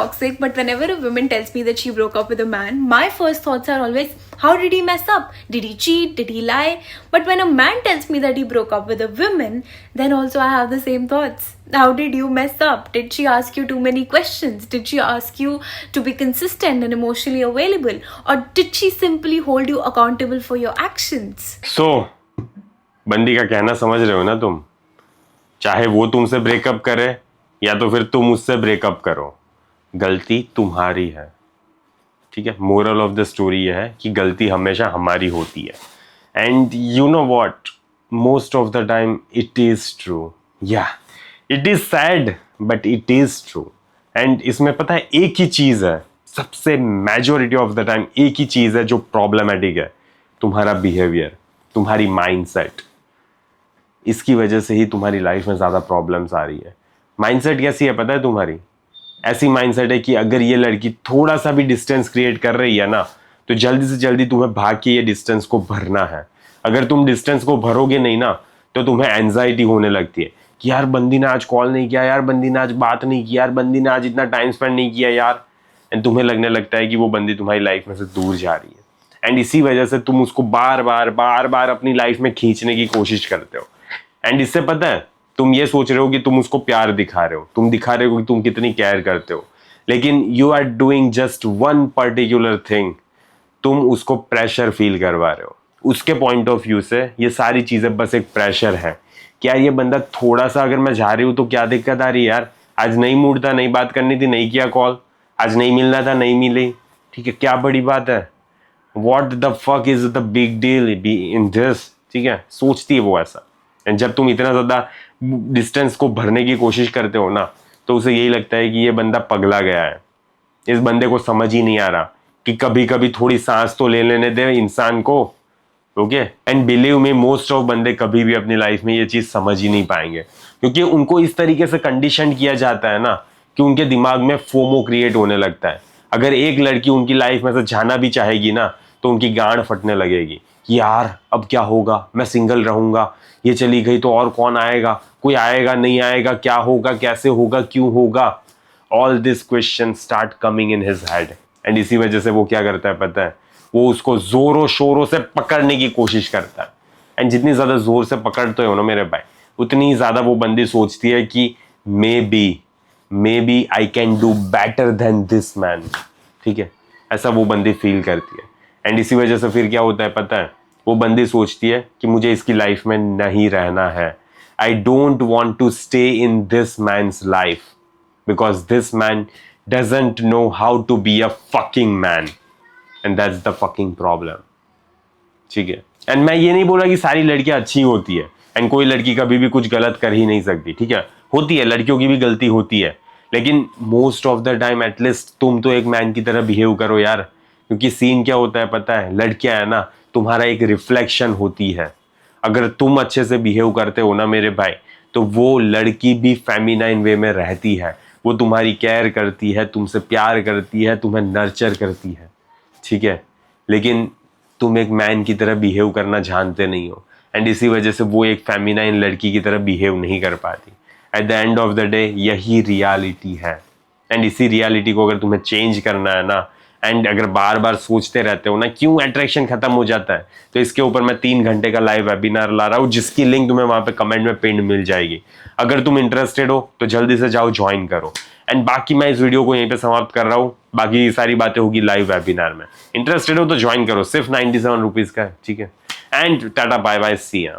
toxic, but whenever a woman tells me that she broke up with a man, my first thoughts are always, how did he mess up? Did he cheat? Did he lie? But when a man tells me that he broke up with a woman, then also I have the same thoughts. How did you mess up? Did she ask you too many questions? Did she ask you to be consistent and emotionally available? Or did she simply hold you accountable for your actions? So, बंदी का कहना समझ रहे हो ना तुम? चाहे वो तुमसे ब्रेकअप करे या तो फिर तुम उससे ब्रेकअप करो, गलती तुम्हारी है। ठीक है, मोरल ऑफ द स्टोरी ये है कि गलती हमेशा हमारी होती है। And you know what, most of the time it is true. Yeah it is sad but it is true. And इसमें पता है एक ही चीज है, सबसे मेजोरिटी ऑफ द टाइम एक ही चीज है जो प्रॉब्लमेटिक है, तुम्हारा बिहेवियर, तुम्हारी माइंडसेट। इसकी वजह से ही तुम्हारी लाइफ में ज़्यादा प्रॉब्लम्स आ रही है। माइंडसेट कैसी है पता है तुम्हारी? ऐसी माइंडसेट है कि अगर ये लड़की थोड़ा सा भी डिस्टेंस क्रिएट कर रही है ना, तो जल्दी से जल्दी तुम्हें भाग के ये डिस्टेंस को भरना है। अगर तुम डिस्टेंस को भरोगे नहीं ना, तो तुम्हें एंजाइटी होने लगती है कि यार बंदी ने आज कॉल नहीं किया, यार बंदी ने आज बात नहीं की, यार बंदी ने आज इतना टाइम स्पेंड नहीं किया यार। एंड तुम्हें लगने लगता है कि वो बंदी तुम्हारी लाइफ में से दूर जा रही है। एंड इसी वजह से तुम उसको बार बार अपनी लाइफ में खींचने की कोशिश करते हो। एंड इससे पता है, तुम ये सोच रहे हो कि तुम उसको प्यार दिखा रहे हो, तुम दिखा रहे हो कि तुम कितनी केयर करते हो, लेकिन you are doing just one particular thing, तुम उसको प्रेशर फील करवा रहे हो। उसके पॉइंट ऑफ व्यू से ये सारी चीजें बस एक प्रेशर है कि यार ये बंदा थोड़ा सा अगर मैं जा रही हूँ तो क्या दिक्कत आ रही है यार, आज नहीं मूड था, नहीं बात करनी थी, नहीं किया कॉल, आज नहीं मिलना था, नहीं मिली, ठीक है, क्या बड़ी बात है, what the fuck is the big deal in this, ठीक है, सोचती है वो ऐसा। एंड जब तुम इतना ज़्यादा डिस्टेंस को भरने की कोशिश करते हो ना, तो उसे यही लगता है कि ये बंदा पगला गया है, इस बंदे को समझ ही नहीं आ रहा कि कभी कभी थोड़ी सांस तो ले लेने दे इंसान को। Okay, and believe me, most of बंदे कभी भी अपनी लाइफ में ये चीज़ समझ ही नहीं पाएंगे, क्योंकि उनको इस तरीके से कंडीशन किया जाता है ना कि उनके दिमाग में फोमो क्रिएट होने लगता है। अगर एक लड़की उनकी लाइफ में से जाना भी चाहेगी ना, तो उनकी गांड फटने लगेगी कि यार अब क्या होगा, मैं सिंगल रहूंगा, ये चली गई तो और कौन आएगा, कोई आएगा नहीं आएगा, क्या होगा, कैसे होगा, क्यों होगा, all this question start coming in his head. And इसी वजह से वो क्या करता है पता है, वो उसको जोरों शोरों से पकड़ने की कोशिश करता है। एंड जितनी ज्यादा जोर से पकड़ते हो ना मेरे भाई, उतनी ज्यादा वो बंदी सोचती है कि maybe I can do better than this man, ठीक है, ऐसा वो बंदी फील करती है। एंड इसी वजह से फिर क्या होता है पता है, वो बंदी सोचती है कि मुझे इसकी लाइफ में नहीं रहना है, I don't want to stay in this man's life because this man doesn't know how to be a fucking man, and that's the fucking problem. ठीक है, एंड मैं ये नहीं बोला कि सारी लड़कियां अच्छी होती है, एंड कोई लड़की कभी भी कुछ गलत कर ही नहीं सकती, ठीक है, होती है, लड़कियों की भी गलती होती है, लेकिन most of the time at least तुम तो एक मैन की तरह बिहेव करो यार। क्योंकि सीन क्या होता है पता है, लड़कियां है ना, तुम्हारा एक रिफ्लेक्शन होती है। अगर तुम अच्छे से बिहेव करते हो ना मेरे भाई, तो वो लड़की भी फेमिनाइन वे में रहती है, वो तुम्हारी केयर करती है, तुमसे प्यार करती है, तुम्हें नर्चर करती है, ठीक है, लेकिन तुम एक मैन की तरह बिहेव करना जानते नहीं हो, एंड इसी वजह से वो एक फेमिनाइन लड़की की तरह बिहेव नहीं कर पाती। At the end of the day यही रियलिटी है, एंड इसी रियलिटी को अगर तुम्हें चेंज करना है ना, एंड अगर बार बार सोचते रहते हो ना क्यों अट्रैक्शन खत्म हो जाता है, तो इसके ऊपर मैं 3 घंटे का लाइव वेबिनार ला रहा हूँ, जिसकी लिंक तुम्हें वहां पे कमेंट में पिन मिल जाएगी। अगर तुम इंटरेस्टेड हो तो जल्दी से जाओ, ज्वाइन करो। एंड बाकी मैं इस वीडियो को यहीं पे समाप्त कर रहा हूँ, बाकी सारी बातें होगी लाइव वेबिनार में। इंटरेस्टेड हो तो ज्वाइन करो, सिर्फ 97 रुपीज का है, ठीक है, and tata bye bye, see you.